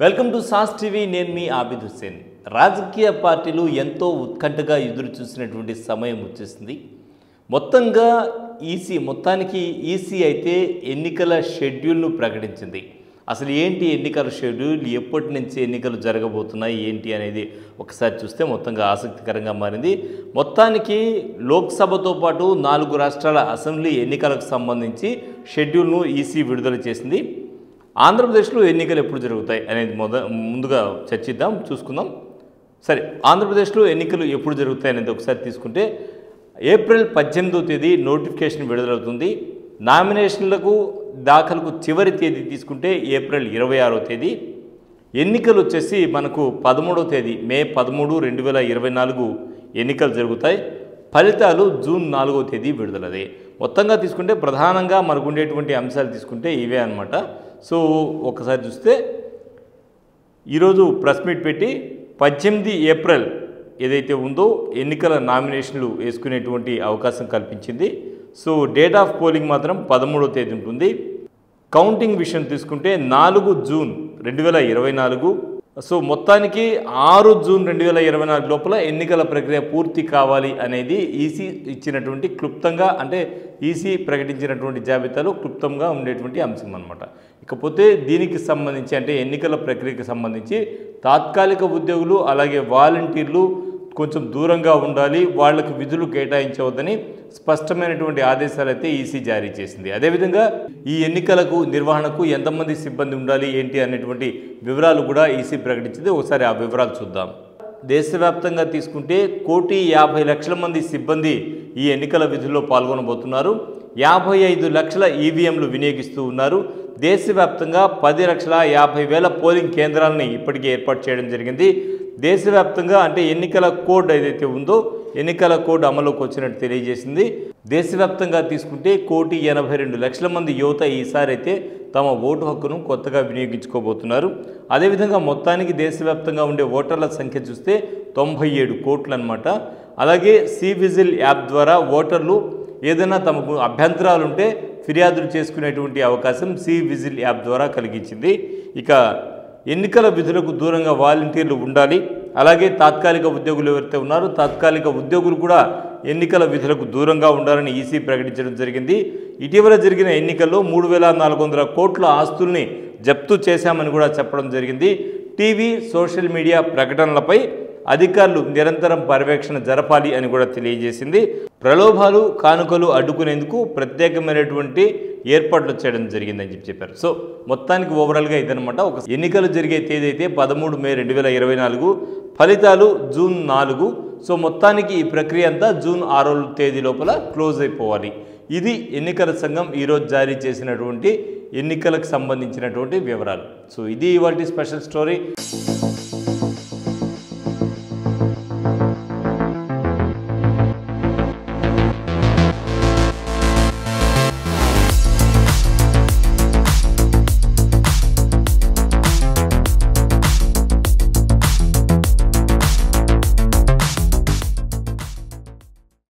Welcome to sauce TV. నేను మీ ఆబిద్ హుస్సేన్. రాజకీయ పార్టీలు ఎంతో ఉత్కంఠగా ఎదురు చూసినటువంటి సమయం వచ్చేసింది. మొత్తంగా మొత్తానికి ఈసీ అయితే ఎన్నికల షెడ్యూల్ను ప్రకటించింది. అసలు ఏంటి ఎన్నికల షెడ్యూల్, ఎప్పటి నుంచి ఎన్నికలు జరగబోతున్నాయి ఏంటి అనేది ఒకసారి చూస్తే మొత్తంగా ఆసక్తికరంగా మారింది. మొత్తానికి లోక్సభతో పాటు 4 రాష్ట్రాల అసెంబ్లీ ఎన్నికలకు సంబంధించి షెడ్యూల్ను ఈసీ విడుదల చేసింది. ఆంధ్రప్రదేశ్లో ఎన్నికలు ఎప్పుడు జరుగుతాయి అనేది ముందుగా చూసుకుందాం. సరే, ఆంధ్రప్రదేశ్లో ఎన్నికలు ఎప్పుడు జరుగుతాయి అనేది ఒకసారి తీసుకుంటే ఏప్రిల్ 18వ తేదీ నోటిఫికేషన్ విడుదలవుతుంది. నామినేషన్లకు దాఖలకు చివరి తేదీ తీసుకుంటే ఏప్రిల్ 26వ తేదీ. ఎన్నికలు వచ్చేసి మనకు 13వ తేదీ మే 13, 2024 ఎన్నికలు జరుగుతాయి. ఫలితాలు జూన్ 4వ తేదీ విడుదలదే. మొత్తంగా తీసుకుంటే ప్రధానంగా మనకు ఉండేటువంటి అంశాలు తీసుకుంటే ఇవే అన్నమాట. సో ఒకసారి చూస్తే ఈరోజు ప్రెస్ మీట్ పెట్టి 18 ఏప్రిల్ ఏదైతే ఉందో ఎన్నికల నామినేషన్లు వేసుకునేటువంటి అవకాశం కల్పించింది. సో డేట్ ఆఫ్ పోలింగ్ మాత్రం 13వ తేదీ ఉంటుంది. కౌంటింగ్ విషయం తీసుకుంటే 4 జూన్ 2024. సో మొత్తానికి 6 జూన్ 2024 లోపల ఎన్నికల ప్రక్రియ పూర్తి కావాలి అనేది ఈసీ ఇచ్చినటువంటి క్లుప్తంగా, అంటే ఈసీ ప్రకటించినటువంటి జాబితాలో క్లుప్తంగా ఉండేటువంటి అంశం అన్నమాట. ఇకపోతే దీనికి సంబంధించి అంటే ఎన్నికల ప్రక్రియకు సంబంధించి తాత్కాలిక ఉద్యోగులు అలాగే వాలంటీర్లు కొంచెం దూరంగా ఉండాలి, వాళ్లకు విధులు కేటాయించవద్దని స్పష్టమైనటువంటి ఆదేశాలు అయితే ఈసీ జారీ చేసింది. అదేవిధంగా ఈ ఎన్నికలకు నిర్వహణకు ఎంతమంది సిబ్బంది ఉండాలి ఏంటి అనేటువంటి వివరాలు కూడా ఈసీ ప్రకటించింది. ఒకసారి ఆ వివరాలు చూద్దాం. దేశవ్యాప్తంగా తీసుకుంటే 1,50,00,000 మంది సిబ్బంది ఈ ఎన్నికల విధుల్లో పాల్గొనబోతున్నారు. 55 లక్షల ఈవీఎంలు వినియోగిస్తూ ఉన్నారు. దేశవ్యాప్తంగా 10,50,000 పోలింగ్ కేంద్రాలని ఇప్పటికే ఏర్పాటు చేయడం జరిగింది. దేశవ్యాప్తంగా అంటే ఎన్నికల కోడ్ ఏదైతే ఉందో ఎన్నికల కోడ్ అమలుకి వచ్చినట్టు తెలియజేసింది. దేశవ్యాప్తంగా తీసుకుంటే 1,82,00,000 మంది యువత ఈసారి అయితే తమ ఓటు హక్కును కొత్తగా వినియోగించుకోబోతున్నారు. అదేవిధంగా మొత్తానికి దేశవ్యాప్తంగా ఉండే ఓటర్ల సంఖ్య చూస్తే 97 కోట్లు అన్నమాట. అలాగే సివిజిల్ యాప్ ద్వారా ఓటర్లు ఏదైనా తమకు అభ్యంతరాలు ఉంటే ఫిర్యాదులు చేసుకునేటువంటి అవకాశం సివిజిల్ యాప్ ద్వారా కలిగించింది. ఇక ఎన్నికల విధులకు దూరంగా వాలంటీర్లు ఉండాలి. అలాగే తాత్కాలిక ఉద్యోగులు ఎవరైతే ఉన్నారో తాత్కాలిక ఉద్యోగులు కూడా ఎన్నికల విధులకు దూరంగా ఉండాలని ఈసీ ప్రకటించడం జరిగింది. ఇటీవల జరిగిన ఎన్నికల్లో 3,400 కోట్ల ఆస్తుల్ని జప్తు చేశామని కూడా చెప్పడం జరిగింది. టీవీ, సోషల్ మీడియా ప్రకటనలపై అధికారులు నిరంతరం పర్యవేక్షణ జరపాలి అని కూడా తెలియజేసింది. ప్రలోభాలు, కానుకలు అడ్డుకునేందుకు ప్రత్యేకమైనటువంటి ఏర్పాట్లు చేయడం జరిగిందని చెప్పారు. సో మొత్తానికి ఓవరాల్గా ఇదనమాట. ఒక ఎన్నికలు జరిగే తేదీ అయితే 13 మే 2024, ఫలితాలు జూన్ 4. సో మొత్తానికి ఈ ప్రక్రియ అంతా జూన్ 6వ తేదీ లోపల క్లోజ్ అయిపోవాలి. ఇది ఎన్నికల సంఘం ఈరోజు జారీ చేసినటువంటి ఎన్నికలకు సంబంధించినటువంటి వివరాలు. సో ఇది ఇవాల్టి స్పెషల్ స్టోరీ.